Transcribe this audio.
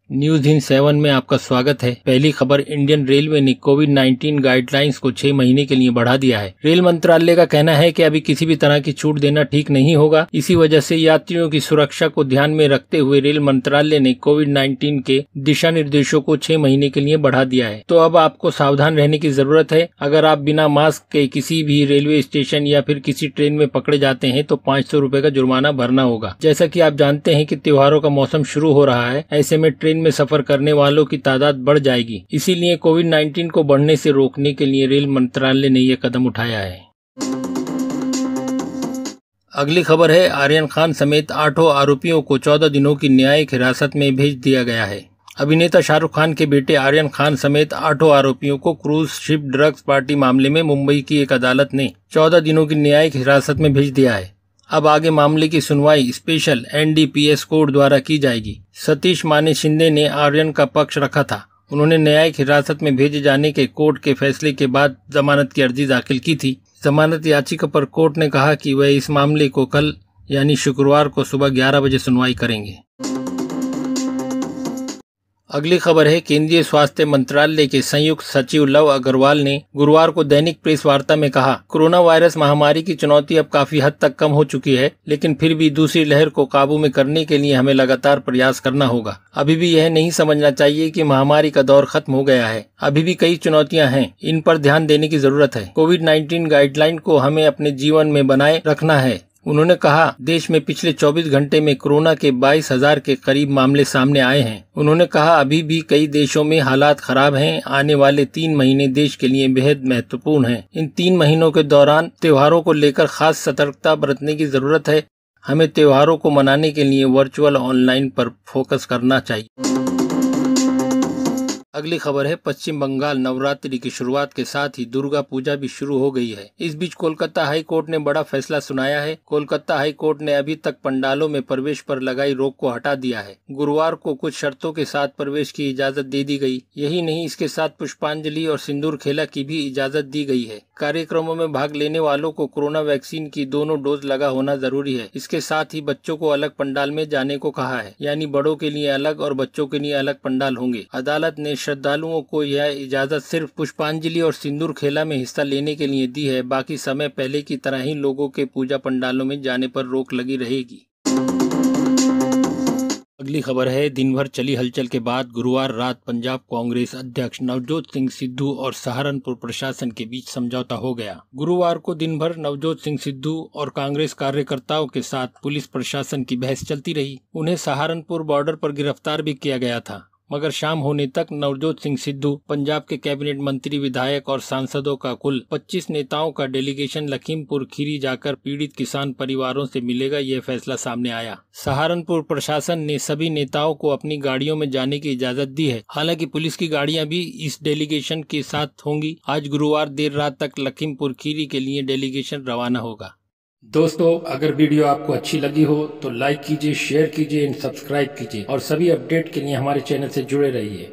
न्यूज़-इन-7 में आपका स्वागत है। पहली खबर, इंडियन रेलवे ने कोविड-19 गाइडलाइंस को 6 महीने के लिए बढ़ा दिया है। रेल मंत्रालय का कहना है कि अभी किसी भी तरह की छूट देना ठीक नहीं होगा। इसी वजह से यात्रियों की सुरक्षा को ध्यान में रखते हुए रेल मंत्रालय ने कोविड-19 के दिशा निर्देशों को 6 महीने के लिए बढ़ा दिया है। तो अब आपको सावधान रहने की जरूरत है। अगर आप बिना मास्क के किसी भी रेलवे स्टेशन या फिर किसी ट्रेन में पकड़े जाते हैं तो 500 रुपए का जुर्माना भरना होगा। जैसा कि आप जानते हैं कि त्योहारों का मौसम शुरू हो रहा है, ऐसे में ट्रेन में सफर करने वालों की तादाद बढ़ जाएगी। इसीलिए कोविड-19 को बढ़ने से रोकने के लिए रेल मंत्रालय ने यह कदम उठाया है। अगली खबर है, आर्यन खान समेत 8 आरोपियों को 14 दिनों की न्यायिक हिरासत में भेज दिया गया है। अभिनेता शाहरुख खान के बेटे आर्यन खान समेत 8 आरोपियों को क्रूज शिप ड्रग्स पार्टी मामले में मुंबई की एक अदालत ने 14 दिनों की न्यायिक हिरासत में भेज दिया है। अब आगे मामले की सुनवाई स्पेशल एनडीपीएस कोर्ट द्वारा की जाएगी। सतीश माने शिंदे ने आर्यन का पक्ष रखा था। उन्होंने न्यायिक हिरासत में भेजे जाने के कोर्ट के फैसले के बाद जमानत की अर्जी दाखिल की थी। जमानत याचिका पर कोर्ट ने कहा कि वह इस मामले को कल यानी शुक्रवार को सुबह 11 बजे सुनवाई करेंगे। अगली खबर है, केंद्रीय स्वास्थ्य मंत्रालय के संयुक्त सचिव लव अग्रवाल ने गुरुवार को दैनिक प्रेस वार्ता में कहा, कोरोना वायरस महामारी की चुनौती अब काफी हद तक कम हो चुकी है, लेकिन फिर भी दूसरी लहर को काबू में करने के लिए हमें लगातार प्रयास करना होगा। अभी भी यह नहीं समझना चाहिए कि महामारी का दौर खत्म हो गया है। अभी भी कई चुनौतियां हैं, इन पर ध्यान देने की जरूरत है। कोविड-19 गाइडलाइन को हमें अपने जीवन में बनाए रखना है। उन्होंने कहा, देश में पिछले 24 घंटे में कोरोना के 22,000 के करीब मामले सामने आए हैं। उन्होंने कहा, अभी भी कई देशों में हालात खराब हैं। आने वाले 3 महीने देश के लिए बेहद महत्वपूर्ण हैं। इन 3 महीनों के दौरान त्योहारों को लेकर खास सतर्कता बरतने की जरूरत है। हमें त्योहारों को मनाने के लिए वर्चुअल ऑनलाइन पर फोकस करना चाहिए। अगली खबर है, पश्चिम बंगाल नवरात्रि की शुरुआत के साथ ही दुर्गा पूजा भी शुरू हो गई है। इस बीच कोलकाता हाई कोर्ट ने बड़ा फैसला सुनाया है। कोलकाता हाई कोर्ट ने अभी तक पंडालों में प्रवेश पर लगाई रोक को हटा दिया है। गुरुवार को कुछ शर्तों के साथ प्रवेश की इजाजत दे दी गई। यही नहीं, इसके साथ पुष्पांजलि और सिंदूर खेला की भी इजाजत दी गई है। कार्यक्रमों में भाग लेने वालों को कोरोना वैक्सीन की दोनों डोज लगा होना जरूरी है। इसके साथ ही बच्चों को अलग पंडाल में जाने को कहा है, यानी बड़ों के लिए अलग और बच्चों के लिए अलग पंडाल होंगे। अदालत ने श्रद्धालुओं को यह इजाजत सिर्फ पुष्पांजलि और सिंदूर खेला में हिस्सा लेने के लिए दी है। बाकी समय पहले की तरह ही लोगों के पूजा पंडालों में जाने पर रोक लगी रहेगी। अगली खबर है, दिन भर चली हलचल के बाद गुरुवार रात पंजाब कांग्रेस अध्यक्ष नवजोत सिंह सिद्धू और सहारनपुर प्रशासन के बीच समझौता हो गया। गुरुवार को दिन भर नवजोत सिंह सिद्धू और कांग्रेस कार्यकर्ताओं के साथ पुलिस प्रशासन की बहस चलती रही। उन्हें सहारनपुर बॉर्डर पर गिरफ्तार भी किया गया था, मगर शाम होने तक नवजोत सिंह सिद्धू, पंजाब के कैबिनेट मंत्री, विधायक और सांसदों का कुल 25 नेताओं का डेलीगेशन लखीमपुर खीरी जाकर पीड़ित किसान परिवारों से मिलेगा, यह फैसला सामने आया। सहारनपुर प्रशासन ने सभी नेताओं को अपनी गाड़ियों में जाने की इजाजत दी है। हालांकि पुलिस की गाड़ियां भी इस डेलीगेशन के साथ होंगी। आज गुरुवार देर रात तक लखीमपुर खीरी के लिए डेलीगेशन रवाना होगा। दोस्तों, अगर वीडियो आपको अच्छी लगी हो तो लाइक कीजिए, शेयर कीजिए, सब्सक्राइब कीजिए और सभी अपडेट के लिए हमारे चैनल से जुड़े रहिए।